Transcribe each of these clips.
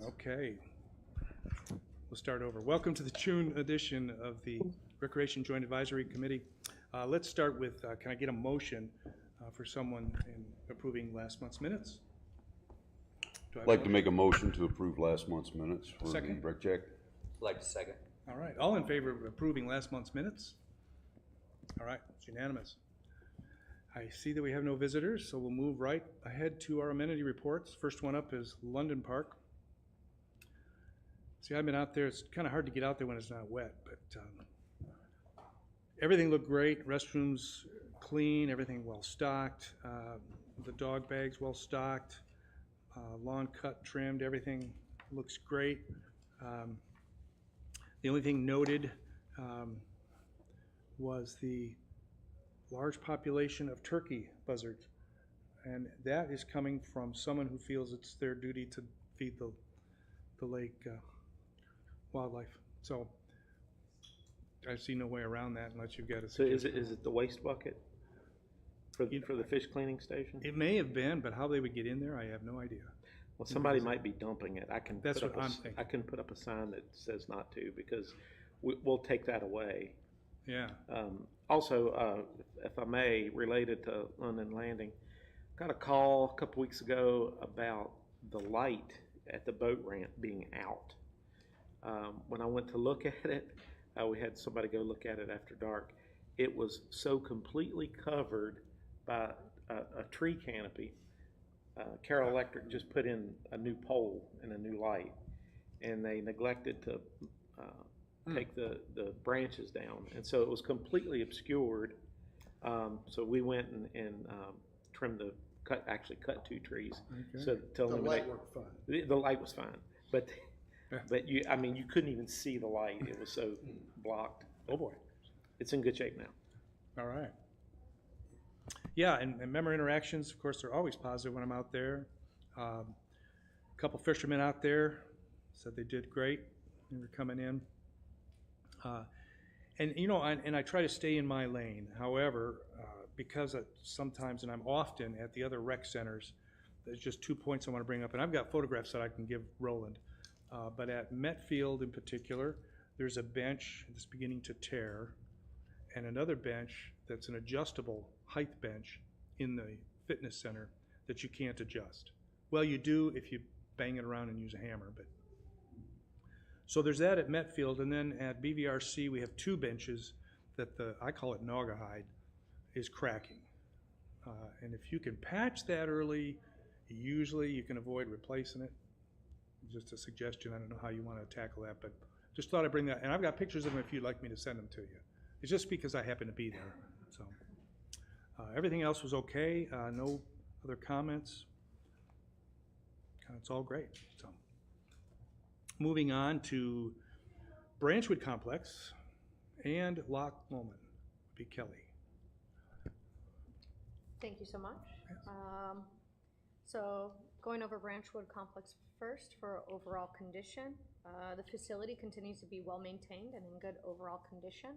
Okay, we'll start over. Welcome to the June edition of the Recreation Joint Advisory Committee. Let's start with, can I get a motion for someone in approving last month's minutes? I'd like to make a motion to approve last month's minutes for the Second. rec check. Like to second. All right, all in favor of approving last month's minutes? All right, it's unanimous. I see that we have no visitors, so we'll move right ahead to our amenity reports. First one up is London Park. See, I've been out there. It's kind of hard to get out there when it's not wet, but everything looked great. Restrooms clean, everything well stocked. The dog bags well stocked. Lawn cut, trimmed, everything looks great. The only thing noted was the large population of turkey buzzards, and that is coming from someone who feels it's their duty to feed the lake wildlife. So I see no way around that unless you've got a So suggestion. is it the waste bucket for the fish cleaning station? It may have been, but how they would get in there, I have no idea. Well, somebody might be dumping it. That's what I'm thinking. I can put up a sign that says not to, because we'll take that away. Yeah. Also, if I may, related to London Landing, got a call a couple weeks ago about the light at the boat ramp being out. When I went to look at it, we had somebody go look at it after dark. It was so completely covered by a tree canopy. Carroll Electric just put in a new pole and a new light, and they neglected to take the branches down, and so it was completely obscured. So we went and trimmed actually cut 2 trees. Okay. So to eliminate. The light worked fine. The light was fine, but you couldn't even see the light. It was so blocked. Oh boy. It's in good shape now. All right. Yeah, and member interactions, of course, they're always positive when I'm out there. A couple fishermen out there said they did great. They were coming in. And you know, and I try to stay in my lane. However, because sometimes, and I'm often at the other rec centers, there's just 2 points I want to bring up. And I've got photographs that I can give Roland. But at Metfield in particular, there's a bench that's beginning to tear, and another bench that's an adjustable height bench in the fitness center that you can't adjust. Well, you do if you bang it around and use a hammer, but. So there's that at Metfield, and then at BVRC we have 2 benches that I call it Naugahyde, is cracking. And if you can patch that early, usually you can avoid replacing it. Just a suggestion, I don't know how you want to tackle that, but just thought I'd bring that, and I've got pictures of them if you'd like me to send them to you. It's just because I happen to be there, so. Everything else was okay, no other comments. It's all great, so. Moving on to Branchwood Complex and Loch Lomond. B. Kelly. Thank you so much. So going over Branchwood Complex first for overall condition. The facility continues to be well maintained and in good overall condition.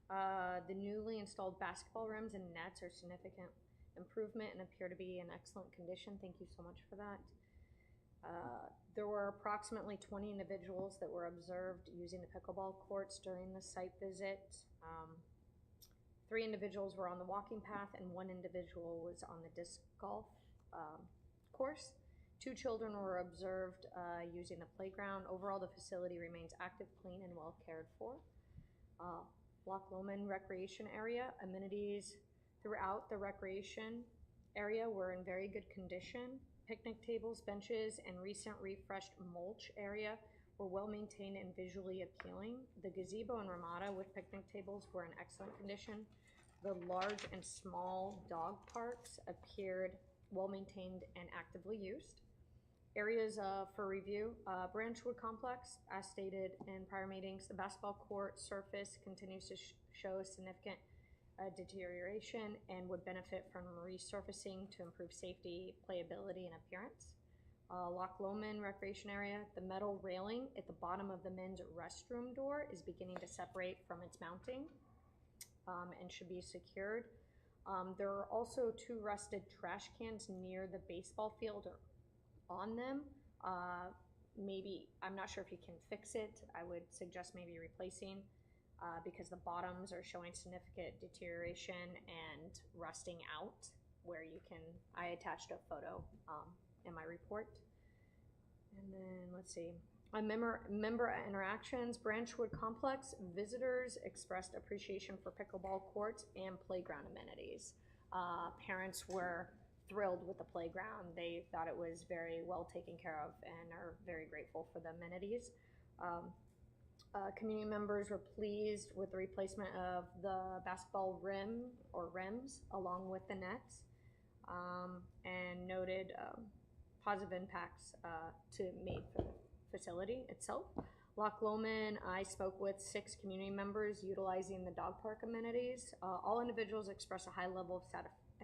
The newly installed basketball rims and nets are significant improvement and appear to be in excellent condition. Thank you so much for that. There were approximately 20 individuals that were observed using the pickleball courts during the site visit. 3 individuals were on the walking path and 1 individual was on the disc golf course. 2 children were observed using the playground. Overall, the facility remains active, clean, and well cared for. Loch Lomond Recreation Area. Amenities throughout the recreation area were in very good condition. Picnic tables, benches, and recent refreshed mulch area were well maintained and visually appealing. The gazebo and ramada with picnic tables were in excellent condition. The large and small dog parks appeared well maintained and actively used. Areas for review, Branchwood Complex, as stated in prior meetings, the basketball court surface continues to show significant deterioration and would benefit from resurfacing to improve safety, playability, and appearance. Loch Lomond Recreation Area, the metal railing at the bottom of the men's restroom door is beginning to separate from its mounting and should be secured. There are also 2 rusted trash cans near the baseball field or on them. Maybe, I'm not sure if you can fix it. I would suggest maybe replacing because the bottoms are showing significant deterioration and rusting out where you can, I attached a photo in my report. And then, let's see. Member interactions, Branchwood Complex visitors expressed appreciation for pickleball courts and playground amenities. Parents were thrilled with the playground. They thought it was very well taken care of and are very grateful for the amenities. Community members were pleased with the replacement of the basketball rim or rims along with the nets, and noted positive impacts made for the facility itself. Loch Lomond, I spoke with 6 community members utilizing the dog park amenities. All individuals expressed a high level of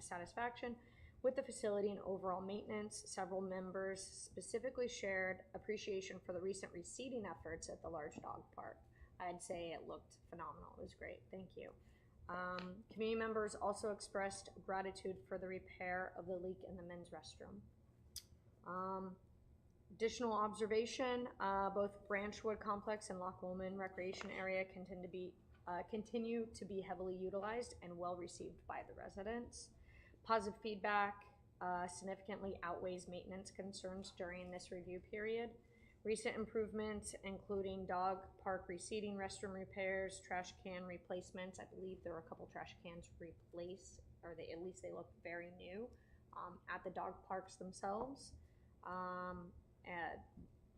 satisfaction with the facility and overall maintenance. Several members specifically shared appreciation for the recent reseeding efforts at the large dog park. I'd say it looked phenomenal. It was great. Thank you. Community members also expressed gratitude for the repair of the leak in the men's restroom. Additional observation, both Branchwood Complex and Loch Lomond Recreation Area continue to be heavily utilized and well received by the residents. Positive feedback significantly outweighs maintenance concerns during this review period. Recent improvements, including dog park reseeding, restroom repairs, trash can replacements. I believe there were a couple trash cans replaced, or at least they look very new at the dog parks themselves.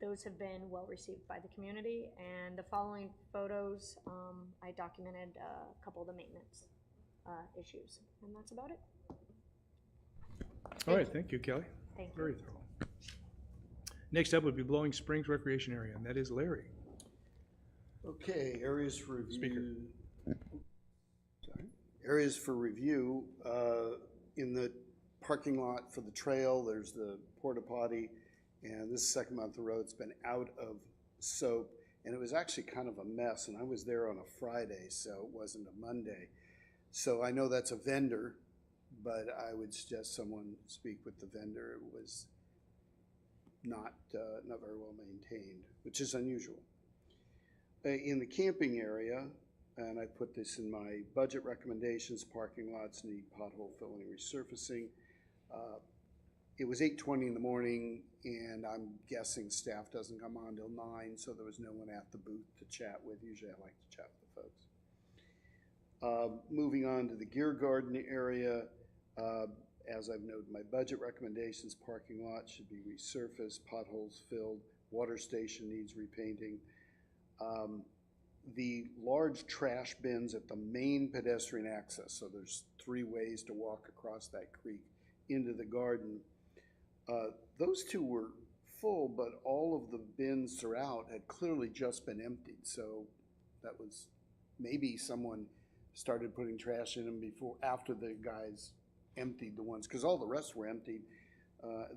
Those have been well received by the community. And the following photos, I documented a couple of the maintenance issues, and that's about it. All right, thank you, Kelly. Thank you. Very thorough. Next up would be Blowing Springs Recreation Area, and that is Larry. Okay, areas for review. Speaker. Sorry. Areas for review, in the parking lot for the trail, there's the porta potty, and this is the second month the road's been out of soap, and it was actually kind of a mess, and I was there on a Friday, so it wasn't a Monday. So I know that's a vendor, but I would suggest someone speak with the vendor. It was not very well maintained, which is unusual. In the camping area, and I put this in my budget recommendations, parking lots need pothole filling and resurfacing. It was 8:20 in the morning, and I'm guessing staff doesn't come on till 9, so there was no one at the booth to chat with. Usually I like to chat with the folks. Moving on to the Gear Garden area, as I've noted in my budget recommendations, parking lot should be resurfaced, potholes filled, water station needs repainting. The large trash bins at the main pedestrian access, so there's 3 ways to walk across that creek into the garden. Those 2 were full, but all of the bins throughout had clearly just been emptied. So that was, maybe someone started putting trash in them after the guys emptied the ones, because all the rest were emptied.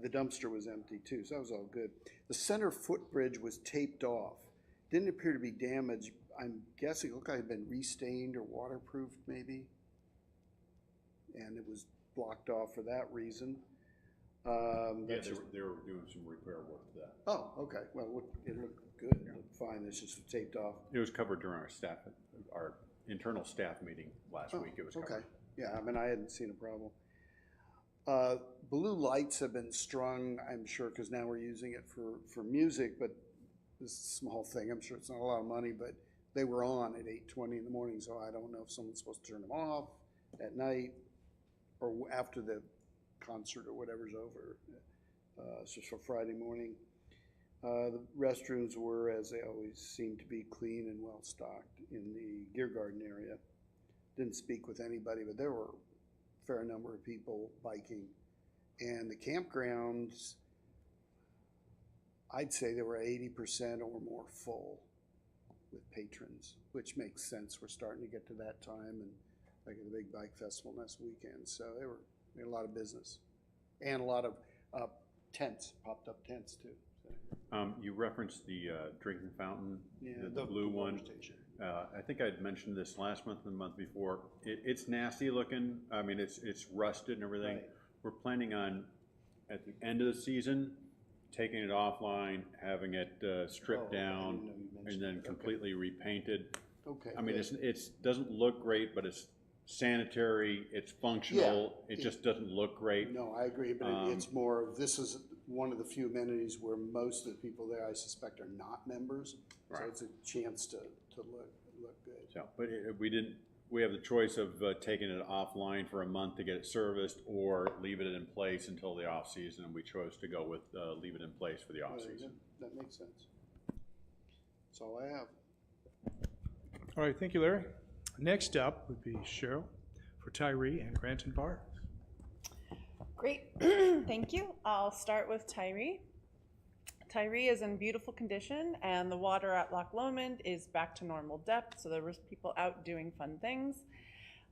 The dumpster was empty too, so that was all good. The center footbridge was taped off. Didn't appear to be damaged. I'm guessing it looked like it had been restained or waterproofed maybe. And it was blocked off for that reason. Yes, they were doing some repair work to that. Oh, okay. Well, it looked good. It looked fine. It's just taped off. It was covered during our internal staff meeting last week. It was covered. Okay. Yeah, I mean, I hadn't seen a problem. Blue lights have been strung, I'm sure, because now we're using it for music, but this is a small thing. I'm sure it's not a lot of money, but they were on at 8:20 in the morning, so I don't know if someone's supposed to turn them off at night or after the concert or whatever's over. It's just for Friday morning. The restrooms were, as they always seem to be, clean and well stocked in the Gear Garden area. Didn't speak with anybody, but there were a fair number of people biking. And the campgrounds, I'd say they were 80% or more full with patrons, which makes sense. We're starting to get to that time, and like at the big bike festival next weekend. So they had a lot of business and a lot of tents, popped up tents too. So. You referenced the drinking fountain, Yeah, the blue one. station. I think I'd mentioned this last month and the month before. It's nasty looking. I mean, it's rusted and everything. Right. We're planning on, at the end of the season, taking it offline, having it stripped Oh, I down, didn't know you mentioned and then that. Okay. completely repainted. Okay. I mean, good. it's doesn't look great, but it's sanitary, it's functional, it just doesn't look great. No, I agree, but it's more, this is one of the few amenities where most of the people there, I suspect, are not members. So Right. it's a chance to look good. So, but we have the choice of taking it offline for a month to get it serviced, or leave it in place until the off-season, and we chose to go with leave it in place for the off-season. That makes sense. That's all I have. All right, thank you, Larry. Next up would be Cheryl for Tyree and Granton Bar. Great, thank you. I'll start with Tyree. Tyree is in beautiful condition, and the water at Loch Lomond is back to normal depth, so there was people out doing fun things.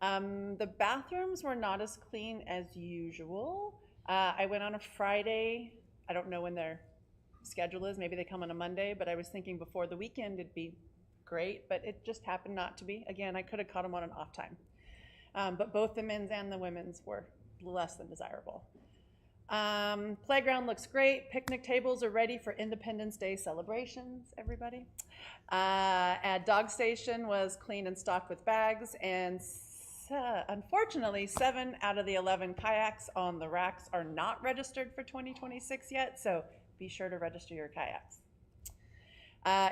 The bathrooms were not as clean as usual. I went on a Friday. I don't know when their schedule is. Maybe they come on a Monday, but I was thinking before the weekend it'd be great, but it just happened not to be. Again, I could have caught them on an off time. But both the men's and the women's were less than desirable. Playground looks great. Picnic tables are ready for Independence Day celebrations, everybody. Dog station was clean and stocked with bags, and unfortunately, 7 out of the 11 kayaks on the racks are not registered for 2026 yet, so be sure to register your kayaks.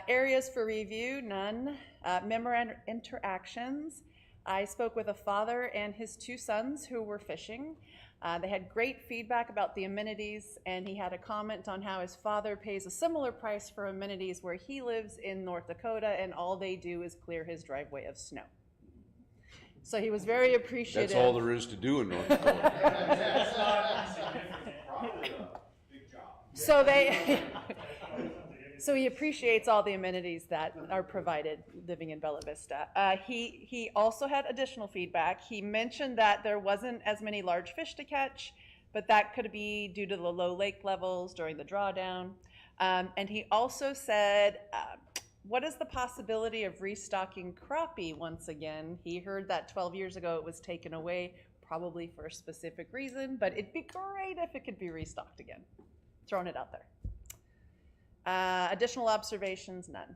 Areas for review, none. Memorandum interactions. I spoke with a father and his 2 sons who were fishing. They had great feedback about the amenities, and he had a comment on how his father pays a similar price for amenities where he lives in North Dakota, and all they do is clear his driveway of snow. So he was very appreciative. That's all there is to do in North Dakota. So so he appreciates all the amenities that are provided living in Bella Vista. He also had additional feedback. He mentioned that there wasn't as many large fish to catch, but that could be due to the low lake levels during the drawdown. And he also said, what is the possibility of restocking crappie once again? He heard that 12 years ago it was taken away, probably for a specific reason, but it'd be great if it could be restocked again. Throwing it out there. Additional observations, none.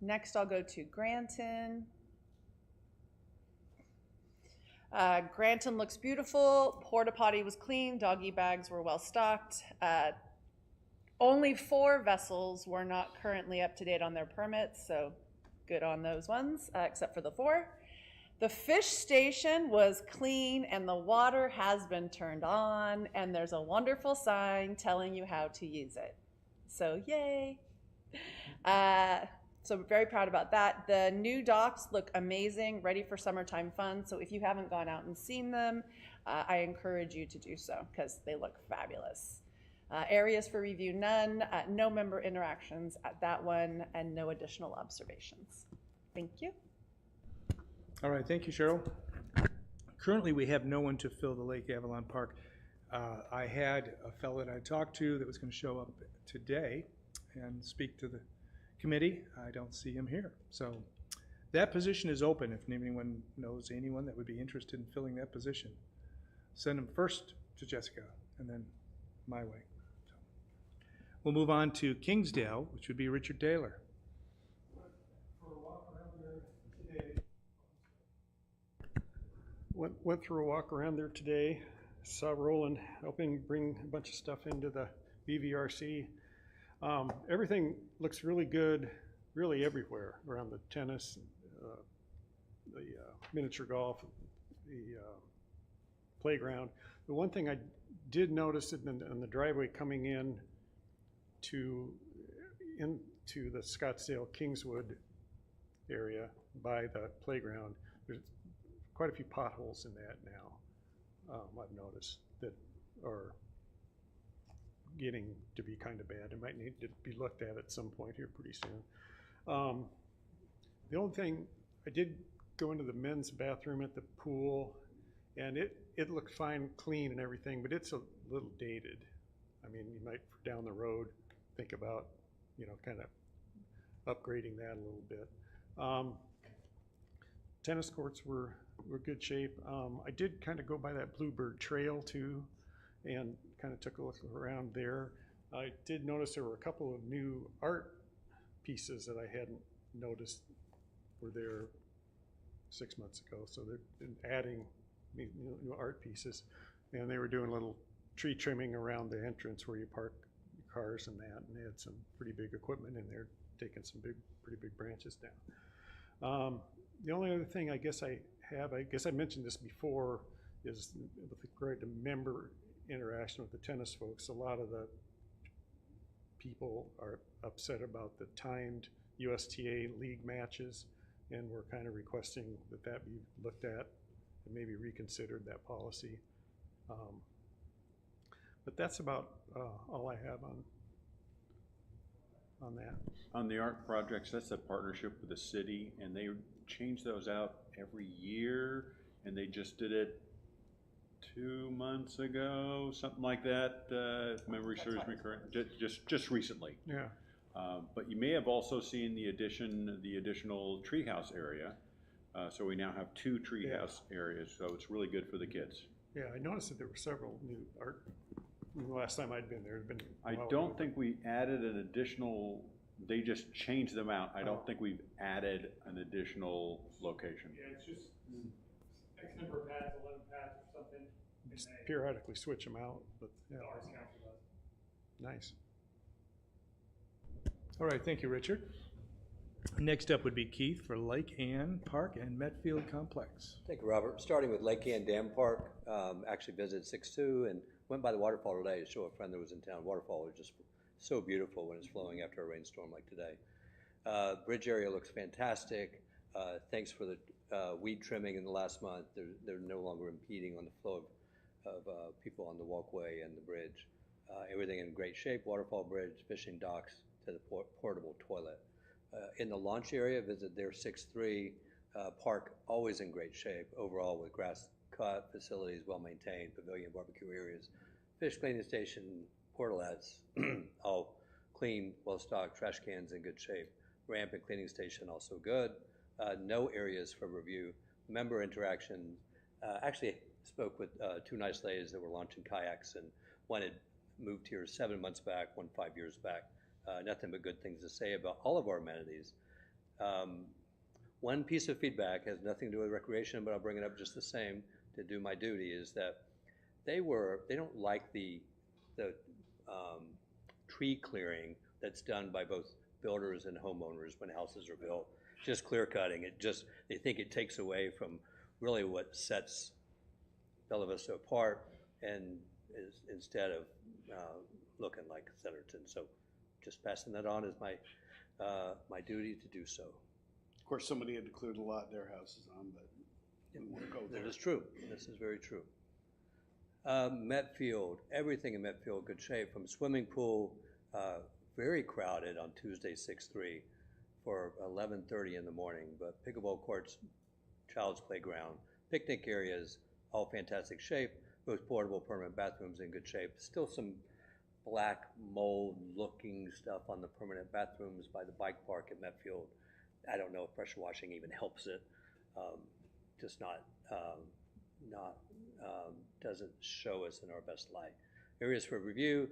Next, I'll go to Granton. Granton looks beautiful. Porta potty was clean. Doggy bags were well stocked. Only 4 vessels were not currently up to date on their permits, so good on those ones, except for the 4. The fish station was clean, and the water has been turned on, and there's a wonderful sign telling you how to use it. So yay. So we're very proud about that. The new docks look amazing, ready for summertime fun. So if you haven't gone out and seen them, I encourage you to do so because they look fabulous. Areas for review, none. No member interactions at that one, and no additional observations. Thank you. All right, thank you, Cheryl. Currently, we have no one to fill the Lake Avalon Park. I had a fellow that I talked to that was going to show up today and speak to the committee. I don't see him here. So that position is open. If anyone knows anyone that would be interested in filling that position, send them first to Jessica and then my way. So we'll move on to Kingsdale, which would be Richard Taylor. Went through a walk around there today, saw Roland helping bring a bunch of stuff into the BVRC. Everything looks really good, really everywhere around the tennis, the miniature golf, the playground. The one thing I did notice in the driveway coming into the Scottsdale Kingswood area by the playground, there's quite a few potholes in that now. I've noticed that are getting to be kind of bad. It might need to be looked at some point here pretty soon. The only thing, I did go into the men's bathroom at the pool, and it looked fine, clean and everything, but it's a little dated. I mean, you might down the road think about, kind of upgrading that a little bit. Tennis courts were good shape. I did kind of go by that Bluebird Trail too, and kind of took a look around there. I did notice there were a couple of new art pieces that I hadn't noticed were there 6 months ago. So they've been adding new art pieces, and they were doing a little tree trimming around the entrance where you park your cars and that, and they had some pretty big equipment in there, taking some pretty big branches down. The only other thing I guess I mentioned this before, is with regard to member interaction with the tennis folks. A lot of the people are upset about the timed USTA league matches, and we're kind of requesting that be looked at and maybe reconsidered, that policy. But that's about all I have on that. On the art projects, that's a partnership with the city, and they change those out every year, and they just did it 2 months ago, something like that, if memory serves me correct, just recently. Yeah. But you may have also seen the additional treehouse area. So we now have 2 treehouse areas, so it's really good for the kids. Yeah, I noticed that there were several new art. The last time I'd been there, it'd been a I while don't ago. think we added an additional, they just changed them out. I don't think we've added an additional location. Yeah, it's just X number of pads, 11 pads or something. Just periodically switch them out, but yeah. Ours counts for us. Nice. All right, thank you, Richard. Next up would be Keith for Lake Ann Park and Metfield Complex. Thank you, Robert. Starting with Lake Ann Dam Park, actually visited 6-2 and went by the waterfall today to show a friend that was in town. Waterfall is just so beautiful when it's flowing after a rainstorm like today. Bridge area looks fantastic. Thanks for the weed trimming in the last month. They're no longer impeding on the flow of people on the walkway and the bridge. Everything in great shape, waterfall bridge, fishing docks to the portable toilet. In the launch area, visit their 6-3 park, always in great shape overall, with grass cut, facilities well maintained, pavilion, barbecue areas, fish cleaning station, portalettes, all clean, well stocked, trash cans in good shape. Ramp and cleaning station also good. No areas for review. Member interaction, actually spoke with 2 nice ladies that were launching kayaks, and one had moved here 7 months back, one 5 years back. Nothing but good things to say about all of our amenities. One piece of feedback has nothing to do with recreation, but I'll bring it up just the same to do my duty, is that they don't like the tree clearing that's done by both builders and homeowners when houses are built. Just clear cutting. They think it takes away from really what sets Bella Vista apart, and is instead of looking like Centerton. So just passing that on as my duty to do so. Of course, somebody had to clear the lot their house is on, but we won't go there. That is true. This is very true. Metfield, everything in Metfield, good shape. From swimming pool, very crowded on Tuesday, 6-3 for 11:30 in the morning, but pickleball courts, child's playground, picnic areas, all fantastic shape. Both portable, permanent bathrooms in good shape. Still some black mold looking stuff on the permanent bathrooms by the bike park at Metfield. I don't know if pressure washing even helps it. Just doesn't show us in our best light. Areas for review,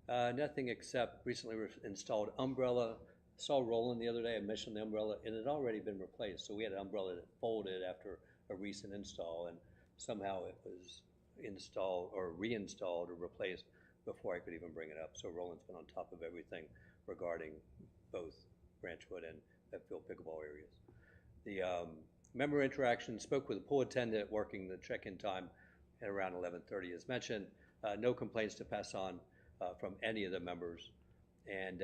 nothing except recently installed umbrella. Saw Roland the other day. I mentioned the umbrella. It had already been replaced, so we had an umbrella that folded after a recent install, and somehow it was installed or reinstalled or replaced before I could even bring it up. So Roland's been on top of everything regarding both Branchwood and Metfield pickleball areas. The member interaction, spoke with the pool attendant working the check-in time at around 11:30 as mentioned. No complaints to pass on from any of the members. And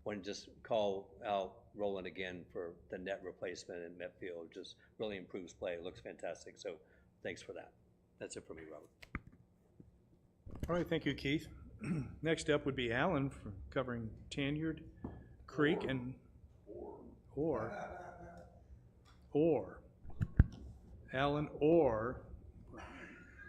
want to just call out Roland again for the net replacement in Metfield. Just really improves play. It looks fantastic. So thanks for that. That's it for me, Robert. All right, thank you, Keith. Next up would be Alan for covering Tanyard Creek and Alan or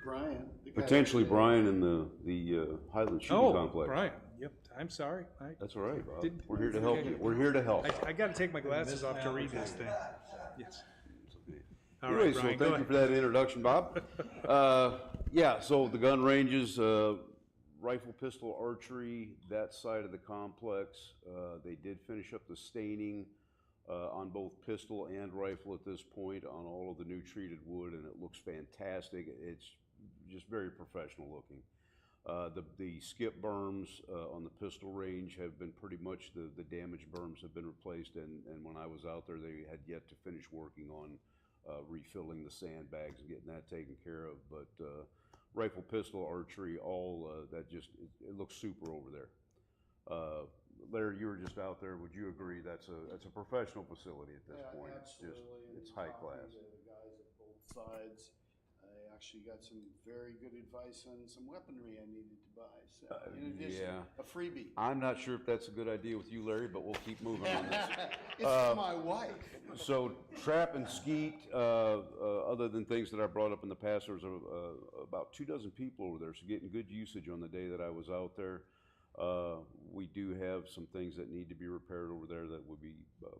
Brian. The guy Potentially Brian in the Highland Shooting Complex. Brian. Yep, I'm sorry. That's all right, Bob. Didn't- We're here to help you. We're here to help. I gotta take my glasses off to read this thing. Yes. All right, Anyway, so Brian, go thank you ahead. for that introduction, Bob. Yeah, so the gun ranges, rifle, pistol, archery, that side of the complex. They did finish up the staining on both pistol and rifle at this point on all of the new treated wood, and it looks fantastic. It's just very professional looking. The skip berms on the pistol range have been pretty much, the damaged berms have been replaced, and when I was out there, they had yet to finish working on refilling the sandbags and getting that taken care of. But rifle, pistol, archery, all that just, it looks super over there. Larry, you were just out there. Would you agree that's a professional facility at this point? Absolutely. It's high class. The guys at both sides, I actually got some very good advice on some weaponry I needed to buy. So in addition, yeah. a freebie. I'm not sure if that's a good idea with you, Larry, but we'll keep moving on this. It's for my wife. So trap and skeet, other than things that I brought up in the past, there was about 24 people over there, so getting good usage on the day that I was out there. We do have some things that need to be repaired over there that we'll be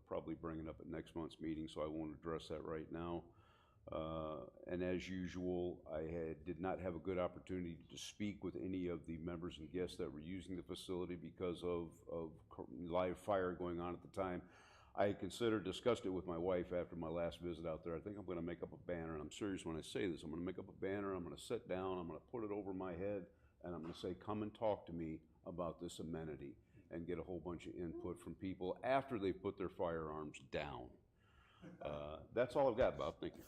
probably bringing up at next month's meeting, so I won't address that right now. And as usual, I did not have a good opportunity to speak with any of the members and guests that were using the facility because of live fire going on at the time. I discussed it with my wife after my last visit out there. I think I'm going to make up a banner, and I'm serious when I say this. I'm going to make up a banner, I'm going to sit down, I'm going to put it over my head, and I'm going to say, come and talk to me about this amenity, and get a whole bunch of input from people after they put their firearms down. That's all I've got, Bob. Thank you.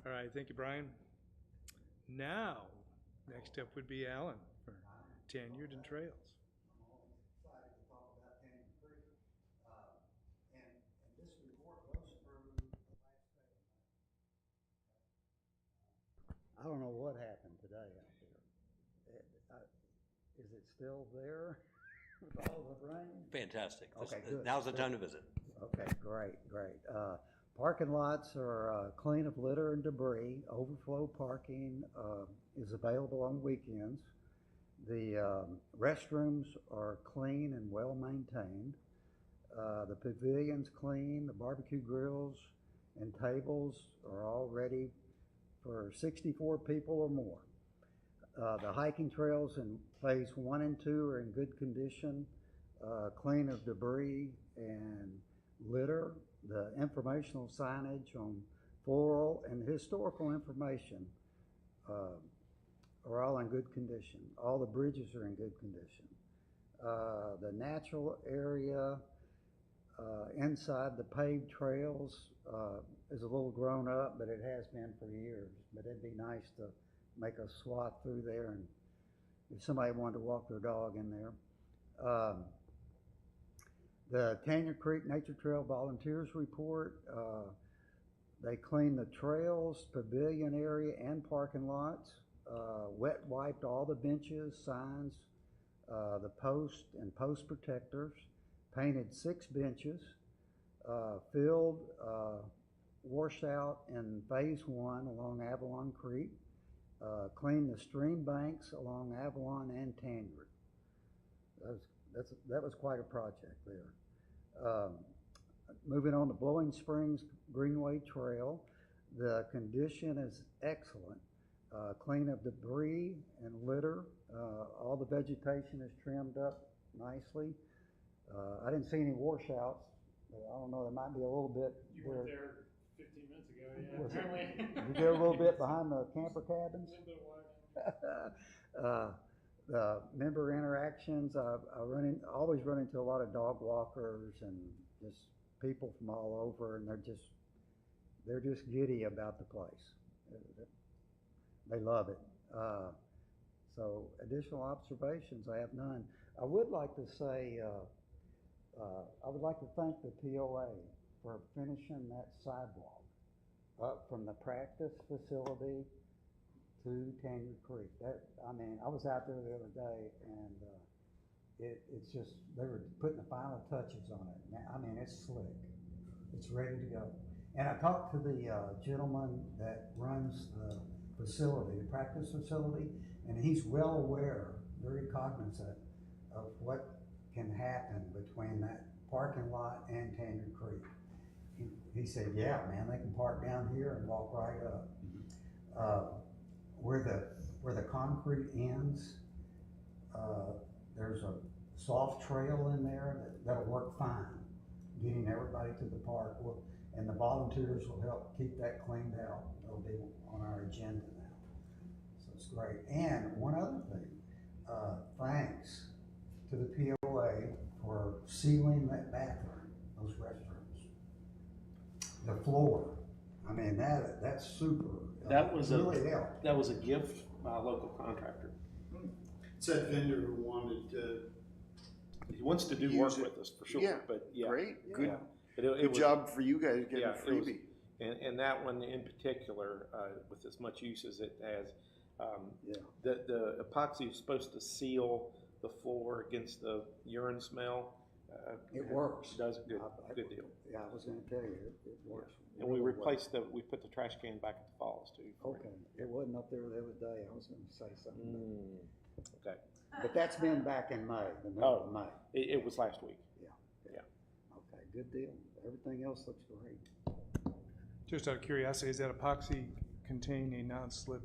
All right, thank you, Brian. Now, next up would be Alan for Tenured and Trails. Excited to talk about Canyon Creek. And this report goes through the last 7 months. I don't know what happened today out there. Is it still there with all the rain? Fantastic. Okay, good. Now's the time to visit. Okay, great. Parking lots are clean of litter and debris. Overflow parking is available on weekends. The restrooms are clean and well maintained. The pavilion's clean. The barbecue grills and tables are all ready for 64 people or more. The hiking trails in phase 1 and 2 are in good condition, clean of debris and litter. The informational signage on floral and historical information are all in good condition. All the bridges are in good condition. The natural area inside the paved trails is a little grown up, but it has been for years. But it'd be nice to make a swath through there, and if somebody wanted to walk their dog in there. The Canyon Creek Nature Trail Volunteers report, they cleaned the trails, pavilion area, and parking lots, wet wiped all the benches, signs, the post and post protectors, painted 6 benches, filled, washed out in phase 1 along Avalon Creek, cleaned the stream banks along Avalon and Tanyard. That was quite a project there. Moving on to Blowing Springs Greenway Trail, the condition is excellent. Clean of debris and litter. All the vegetation is trimmed up nicely. I didn't see any washouts. I don't know, there might be a little bit. You weren't there 15 minutes ago, yeah. Was it? Apparently. You get a little bit behind the camper cabins? Member interactions, I always run into a lot of dog walkers and just people from all over, and they're just giddy about the place. They love it. So additional observations, I have none. I would like to say, I would like to thank the POA for finishing that sidewalk up from the practice facility to Tanyard Creek. I was out there the other day, and it's just, they were putting the final touches on it. It's slick. It's ready to go. And I talked to the gentleman that runs the facility, the practice facility, and he's well aware very cognizant of what can happen between that parking lot and Tanyard Creek. He said, yeah, man, they can park down here and walk right up. Where the concrete ends, there's a soft trail in there that'll work fine, getting everybody to the park. And the volunteers will help keep that cleaned out. It'll be on our agenda now. So it's great. And one other thing, thanks to the POA for sealing that bathroom, those restrooms. The floor, I mean, that's super. That was really helped. That was a gift by a local contractor. It's that vendor who wanted to. He wants to do Use work it. with us for sure, Yeah, but yeah. Great, good, Yeah. But it good was- job for you guys getting Yeah, a it was- freebie. And that one in particular, with as much use as it has, Yeah. the epoxy is supposed to seal the floor against the urine smell. It works. Does a good I- deal. Yeah, I was gonna tell you, it works. And we really well. we put the trash can back at the falls too. Okay, it wasn't up there the other day, I was gonna say something, Okay, but that's been back in May, the middle Oh. of May. it was last week. Okay, good deal, everything else looks great. Just out of curiosity, is that epoxy contain a non-slip,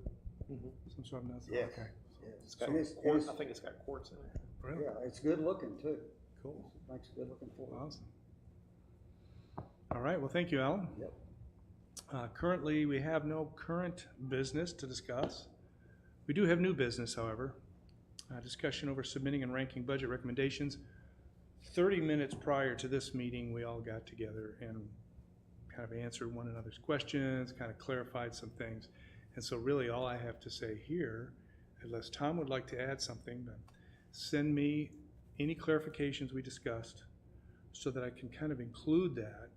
some sort of non-slip? Yes. Okay, It's got It is- quartz, it I is- think it's got quartz in it. really? Yeah, it's good looking too, Cool, makes a good looking floor. awesome. All right, well, thank you, Alan. Yep. Currently, we have no current business to discuss. We do have new business, however. Discussion over submitting and ranking budget recommendations. 30 minutes prior to this meeting, we all got together and kind of answered one another's questions, kind of clarified some things. And so really all I have to say here, unless Tom would like to add something, but send me any clarifications we discussed so that I can kind of include that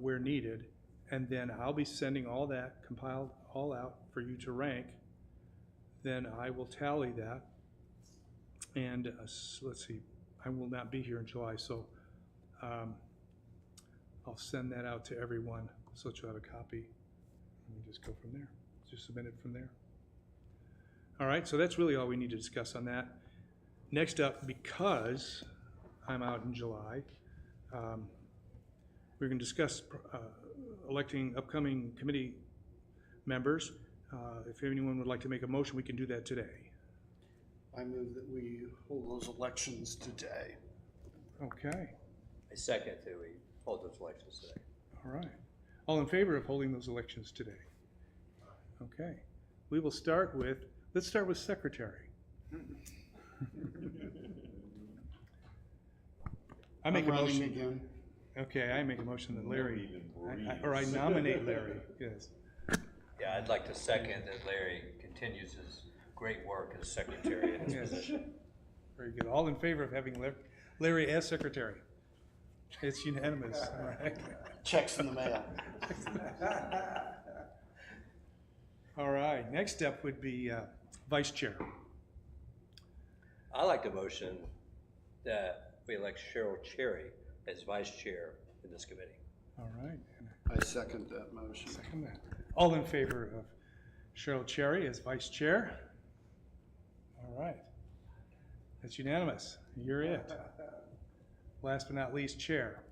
where needed. And then I'll be sending all that compiled all out for you to rank. Then I will tally that. And let's see, I will not be here in July, so I'll send that out to everyone so that you'll have a copy. And we just go from there, just submit it from there. All right, so that's really all we need to discuss on that. Next up, because I'm out in July, we're going to discuss electing upcoming committee members. If anyone would like to make a motion, we can do that today. I move that we hold those elections today. Okay, I second that we hold those elections today. all right. All in favor of holding those elections today? Okay, we will start with, let's start with secretary. I make a I'm running motion. again. Okay, I make a motion that Larry, or I nominate Larry, yes. Yeah, I'd like to second that Larry continues his great work as secretary in his Yes. position. Very good. All in favor of having Larry as secretary? It's unanimous. All right. Checks in the mail. All right, next step would be vice chair. I like the motion that we elect Cheryl Cherry as vice chair in this committee. All right, I second that motion. second that. All in favor of Cheryl Cherry as vice chair? All right. That's unanimous. You're it. Last but not least, chair.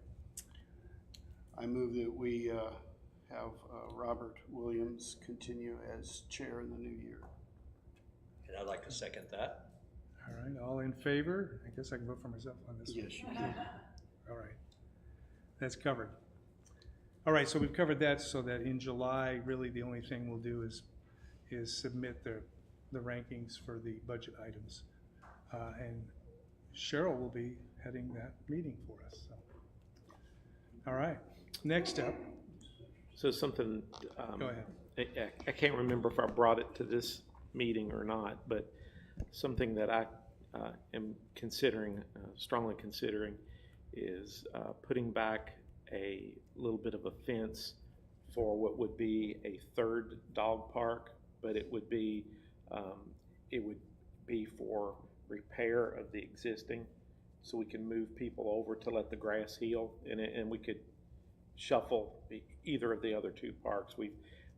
I move that we have Robert Williams continue as chair in the new year. And I'd like to second that. All right, all in favor? I guess I can vote for myself on this one. Yes, you can. All right, that's covered. All right, so we've covered that so that in July, really the only thing we'll do is submit the rankings for the budget items. And Cheryl will be heading that meeting for us, so. All right, next up, So something, go ahead. I can't remember if I brought it to this meeting or not, but something that I am considering, strongly considering, is putting back a little bit of a fence for what would be a third dog park, but it would be for repair of the existing, so we can move people over to let the grass heal, and we could shuffle either of the other two parks. We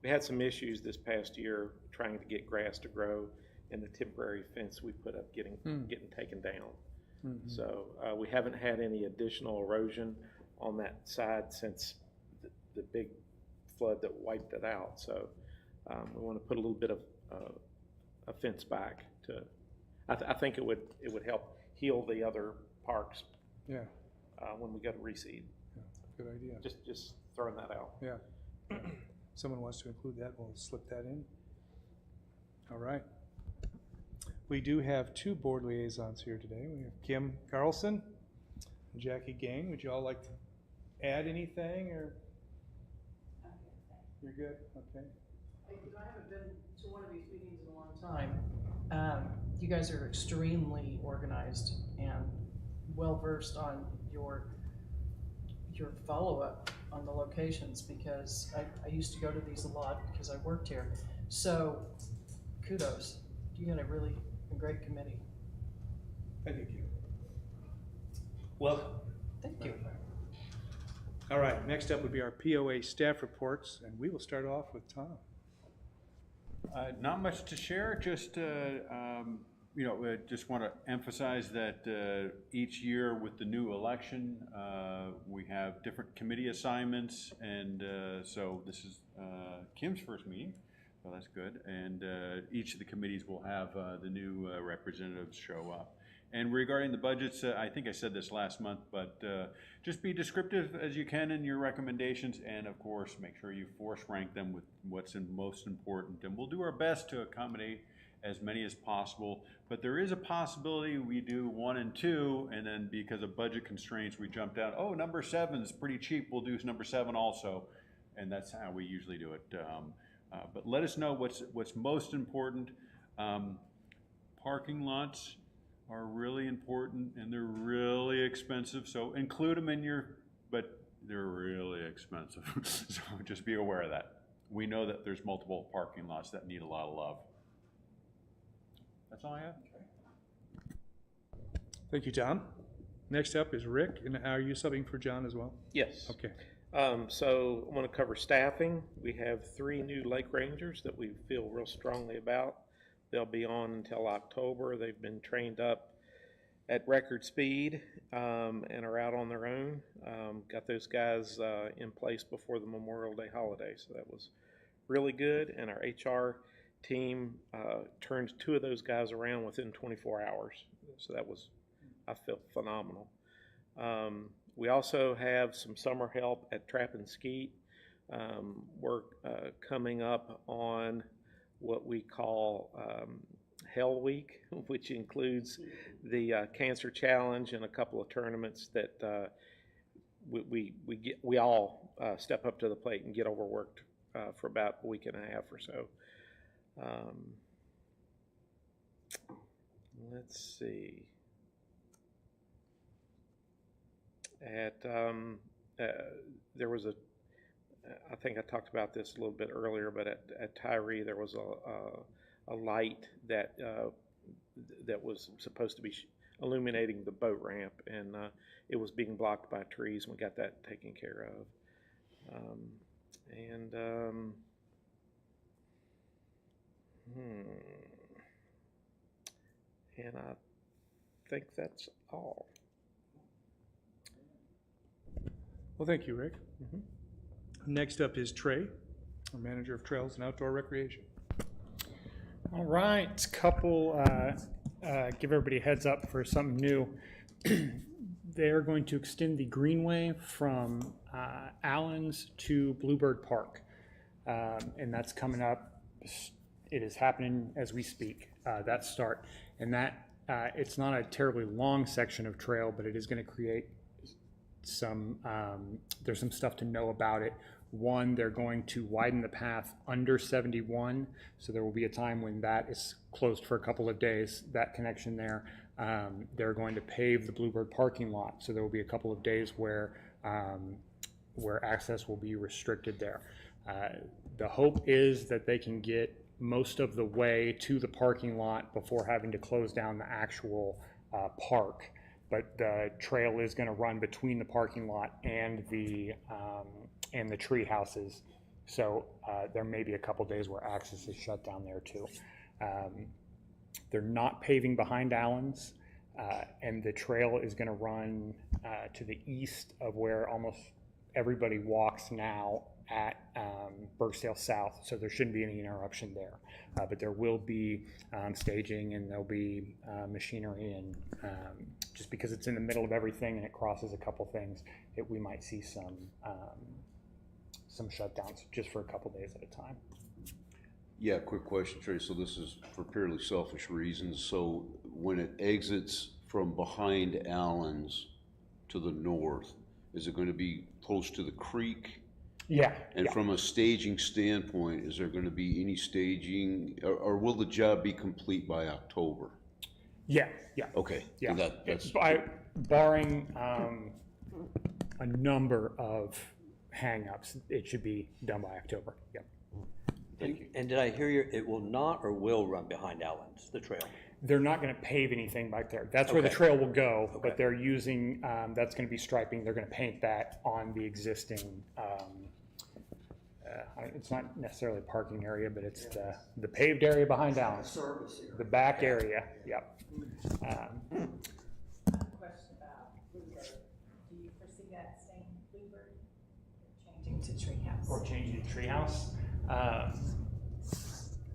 had some issues this past year trying to get grass to grow, and the temporary fence we put up getting taken down. Mhm. So we haven't had any additional erosion on that side since the big flood that wiped it out. So we want to put a little bit of a fence back to. I think it would help heal the other parks Yeah, when we go to reseed. good idea. Just throwing that out. Yeah. Someone wants to include that, we'll slip that in. All right. We do have two board liaisons here today. We have Kim Carlson and Jackie Gang. Would you all like to add anything, or? You're good? Okay. I haven't been to one of these meetings in a long time. You guys are extremely organized and well-versed on your follow-up on the locations, because I used to go to these a lot because I worked here. So kudos. You got a great committee. Thank you. Welcome. Thank you. All right, next up would be our POA staff reports, and we will start off with Tom. Not much to share, just, just want to emphasize that each year with the new election, we have different committee assignments, and so this is Kim's first meeting, so that's good, and each of the committees will have the new representatives show up. And regarding the budgets, I think I said this last month, but just be descriptive as you can in your recommendations, and of course, make sure you force rank them with what's most important. And we'll do our best to accommodate as many as possible, but there is a possibility we do 1 and 2, and then because of budget constraints, we jump down, oh, number 7 is pretty cheap, we'll do number 7 also, and that's how we usually do it. But let us know what's most important. Parking lots are really important, and they're really expensive, so include them in but they're really expensive, so just be aware of that. We know that there's multiple parking lots that need a lot of love. That's all I have. Thank you, Tom. Next up is Rick, and are you subbing for John as well? Yes. Okay. So I want to cover staffing. We have 3 new lake rangers that we feel real strongly about. They'll be on until October. They've been trained up at record speed and are out on their own. Got those guys in place before the Memorial Day holiday, so that was really good. And our HR team turned 2 of those guys around within 24 hours. So that was, I feel, phenomenal. We also have some summer help at Trap and Skeet. We're coming up on what we call Hell Week, which includes the Cancer Challenge and a couple of tournaments that we all step up to the plate and get overworked for about a week and a half or so. Let's see. There was I think I talked about this a little bit earlier, but at Tyree there was a light that was supposed to be illuminating the boat ramp, and it was being blocked by trees, and we got that taken care of. And I think that's all. Well, thank you, Rick. Next up is Trey, our manager of trails and outdoor recreation. All right, give everybody a heads up for something new. They're going to extend the greenway from Allen's to Bluebird Park, and that's coming up. It is happening as we speak, that start. And that it's not a terribly long section of trail, but it is going to create there's some stuff to know about it. One, they're going to widen the path under 71, so there will be a time when that is closed for a couple of days, that connection there. They're going to pave the Bluebird parking lot, so there will be a couple of days where access will be restricted there. The hope is that they can get most of the way to the parking lot before having to close down the actual park. But the trail is going to run between the parking lot and the tree houses. So there may be a couple days where access is shut down there too. They're not paving behind Allen's, and the trail is gonna run to the east of where almost everybody walks now at Burksdale South, so there shouldn't be any interruption there. But there will be staging, and there'll be machinery, and just because it's in the middle of everything and it crosses a couple things, we might see some shutdowns just for a couple days at a time. Yeah, quick question, Trey. So this is for purely selfish reasons. So when it exits from behind Allen's to the north, is it going to be close to the creek? Yeah. And yeah. from a staging standpoint, is there going to be any staging, or will the job be complete by October? Yeah, yeah. Okay. Yeah. And that's Barring a number of hang-ups, it should be done by October. Yep. Thank you. And did I hear you, it will not or will run behind Allen's, the trail? They're not going to pave anything back there. That's where the Okay. trail will go, Okay. but they're using, that's going to be striping. They're going to paint that on the existing, it's not necessarily a parking area, but it's the paved area behind Allen's. Service area. The back area, yep. Question about Bluebird. Do you foresee that staying Bluebird, changing to Treehouse? Or changing the treehouse.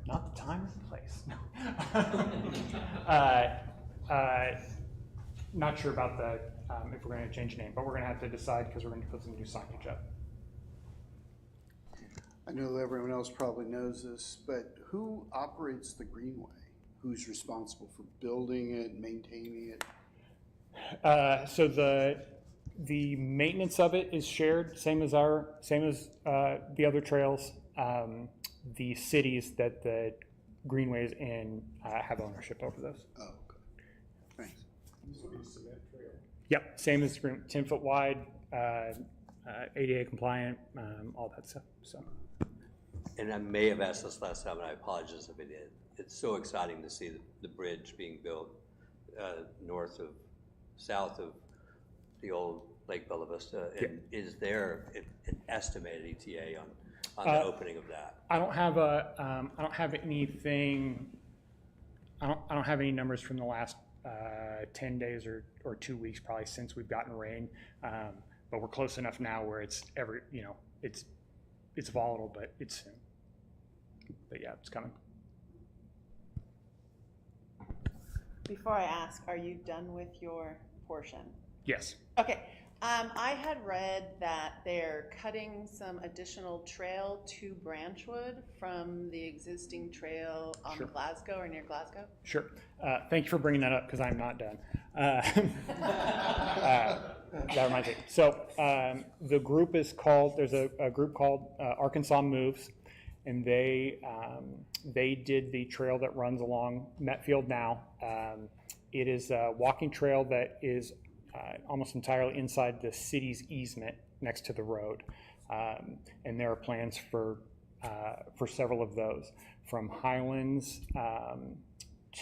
Not the time or the place. Not sure about the if we're going to change the name, but we're going to have to decide because we're going to put some new signage up. I know everyone else probably knows this, but who operates the Greenway? Who's responsible for building it, maintaining it? So the maintenance of it is shared, same as the other trails. The cities that the greenways in have ownership over those. Oh, okay. Thanks. Yep, same as 10-foot wide, ADA compliant, all that stuff. So. And I may have asked this last time, and I apologize if I did. It's so exciting to see the bridge being built south of the old Lake Bella Vista. And is there an estimated ETA on the opening of that? I don't have anything. I don't have any numbers from the last 10 days or 2 weeks probably since we've gotten rain. But we're close enough now where it's volatile, but it's soon. But yeah, it's coming. Before I ask, are you done with your portion? Yes. Okay. I had read that they're cutting some additional trail to Branchwood from the existing trail on Sure. Glasgow or near Glasgow. Sure. Thank you for bringing that up because I'm not done. That reminds me. So the group is called, there's a group called Arkansas Moves, and they did the trail that runs along Metfield now. It is a walking trail that is almost entirely inside the city's easement next to the road. And there are plans for several of those, from Highlands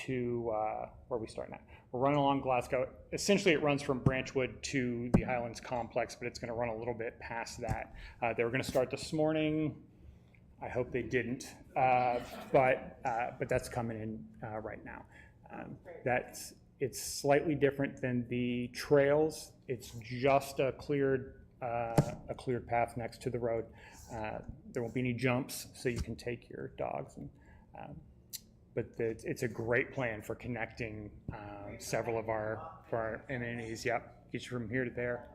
to, where are we starting at? We're running along Glasgow. Essentially, it runs from Branchwood to the Highlands complex, but it's going to run a little bit past that. They were going to start this morning. I hope they didn't, but that's coming in right now. It's slightly different than the trails. It's just a cleared path next to the road. There won't be any jumps, so you can take your dogs. But it's a great plan for connecting several of our amenities. Yep, get you from here to there.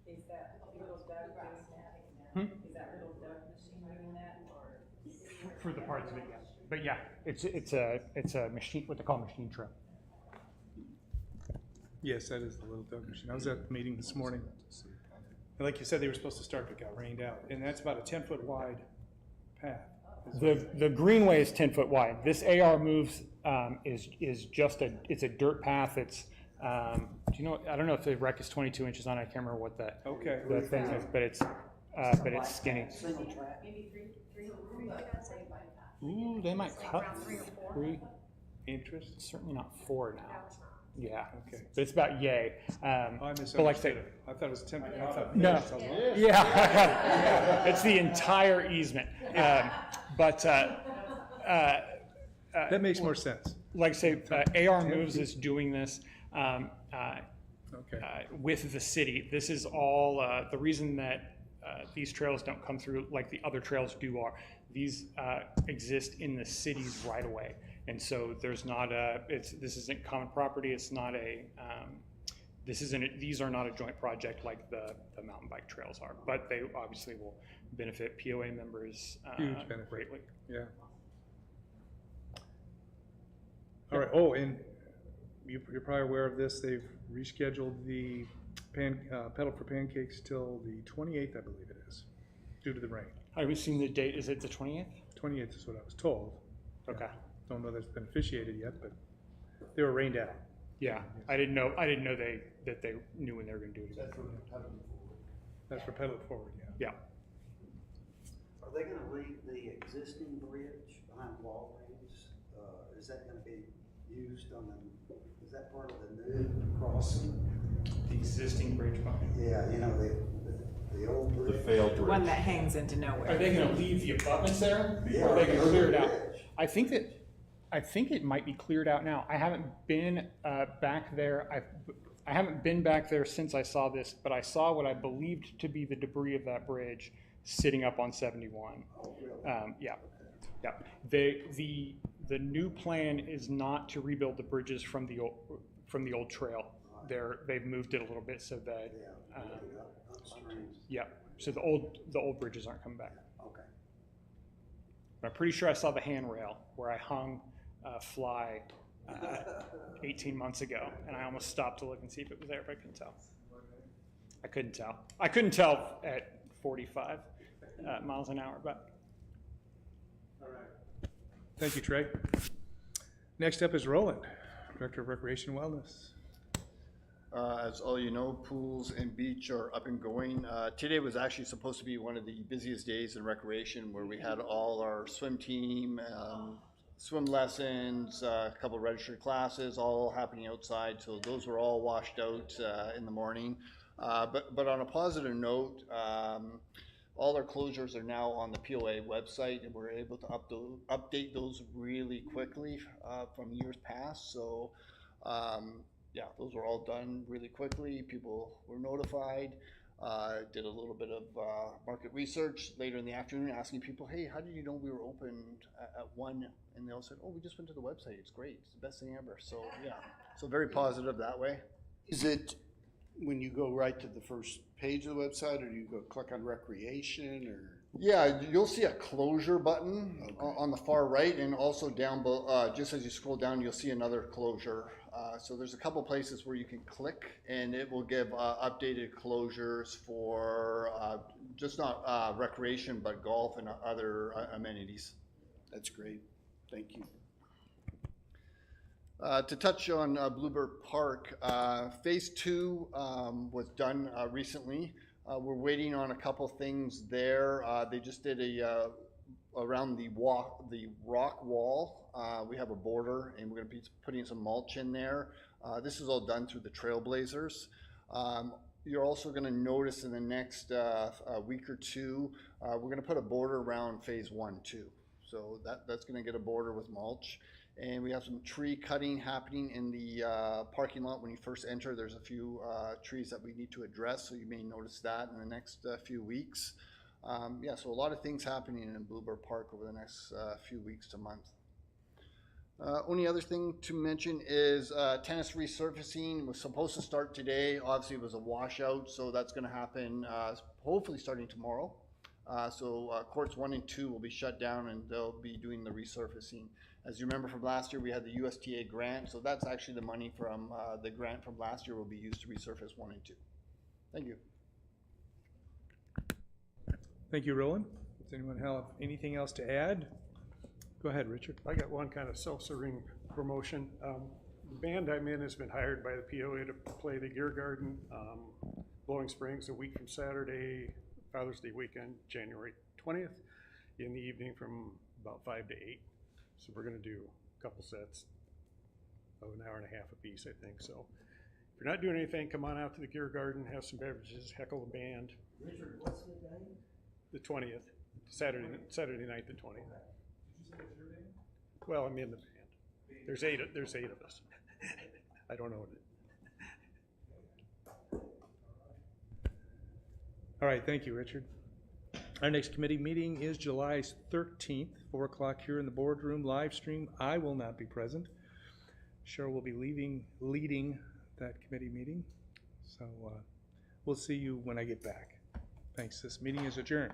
Is that little Doug doing that? Is that little Doug machine doing that, or? For the parts of it, yeah. But yeah, it's a machine, what they call machine trail. Yes, that is the Little Doug machine. I was at the meeting this morning. And like you said, they were supposed to start, but got rained out. And that's about a 10-foot wide path. The greenway is 10 foot wide. This AR Moves is just it's a dirt path. It's do you know? I don't know if the rec is 22 inches on. I can't remember what the thing is, but it's skinny. Maybe three. Ooh, they might cut 3. Interest? Certainly not 4 now. Yeah. Okay. But it's about yay. I But like I misunderstood say, it. I thought it was 10. I thought no. Yeah. It's the entire easement. But that makes more sense. like I say, AR Moves is doing this Okay. with the city. This is all, the reason that these trails don't come through like the other trails do are, these exist in the city's right of way. And so there's not this isn't common property, it's not these are not a joint project like the mountain bike trails are, but they obviously will benefit POA members Huge benefit. greatly. Yeah. All right, oh, and you're probably aware of this, they've rescheduled the Pedal for Pancakes till the 28th, I believe it is, due to the rain. I haven't seen the date, is it the 20th? 28th is what I was told. Okay. Don't know that it's been officiated yet, but they were rained out. Yeah, I didn't know that they knew when they were gonna do it again. That's for Pedal It Forward, yeah. Yeah. Are they gonna leave the existing bridge behind Walgreens? Is that gonna be used on the, is that part of the new crossing? The existing bridge behind. Yeah, you know, the old bridge. The failed The one that hangs into nowhere. Are they gonna leave the abutments there? Yeah, Or are they gonna there's clear it a out? bridge. I think it might be cleared out now. I haven't been back there. I haven't been back there since I saw this, but I saw what I believed to be the debris of that bridge sitting up on 71. Oh, really? Yeah, yeah. The new plan is not to rebuild the bridges from the old trail. They've moved it a little bit so that Upstream. yeah. So the old bridges aren't coming back. Okay. But I'm pretty sure I saw the handrail where I hung a fly 18 months ago, and I almost stopped to look and see if it was there, but I couldn't tell. I couldn't tell at 45 miles an hour, but. All right. Thank you, Trey. Next up is Roland, Director of Recreation and Wellness. As all you know, pools and beach are up and going. Today was actually supposed to be one of the busiest days in recreation, where we had all our swim team, swim lessons, a couple of registered classes, all happening outside. So those were all washed out in the morning. But on a positive note, all our closures are now on the POA website, and we're able to update those really quickly from years past. So. Yeah, those were all done really quickly. People were notified. Did a little bit of market research later in the afternoon, asking people, hey, how did you know we were open at 1? And they all said, oh, we just went to the website. It's great. It's the best thing ever. So yeah, so very positive that way. Is it when you go right to the first page of the website, or do you go click on recreation, or? Yeah, you'll see a closure button on the far right, and also down below, just as you scroll down, you'll see another closure. So there's a couple places where you can click, and it will give updated closures for just not recreation, but golf and other amenities. That's great. Thank you. To touch on Bluebird Park, Phase 2 was done recently. We're waiting on a couple things there. They just did around the rock wall. We have a border, and we're going to be putting some mulch in there. This is all done through the Trailblazers. You're also going to notice in the next week or two, we're going to put a border around Phase 1 too. So that's going to get a border with mulch. And we have some tree cutting happening in the parking lot. When you first enter, there's a few trees that we need to address, so you may notice that in the next few weeks. Yeah, so a lot of things happening in Bluebird Park over the next few weeks to month. Only other thing to mention is tennis resurfacing was supposed to start today. Obviously, it was a washout, so that's going to happen hopefully starting tomorrow. So courts 1 and 2 will be shut down, and they'll be doing the resurfacing. As you remember from last year, we had the USTA grant, so that's actually the money from the grant from last year will be used to resurface 1 and 2. Thank you. Thank you, Roland. Does anyone have anything else to add? Go ahead, Richard. I got one kind of self-serving promotion. The band I'm in has been hired by the POA to play the Gear Garden, Blowing Springs, a week from Saturday, Father's Day weekend, January 20th, in the evening from about 5 to 8. So we're going to do a couple sets of an hour and a half apiece, I think. So if you're not doing anything, come on out to the Gear Garden, have some beverages, heckle the band. Richard, what's the date? The 20th, Saturday night, the 20th. Well, I'm in the band. There's eight of us. I don't know. All right, thank you, Richard. Our next committee meeting is July 13th, 4 o'clock here in the boardroom, live stream. I will not be present. Cheryl will be leading that committee meeting. So we'll see you when I get back. Thanks. This meeting is adjourned.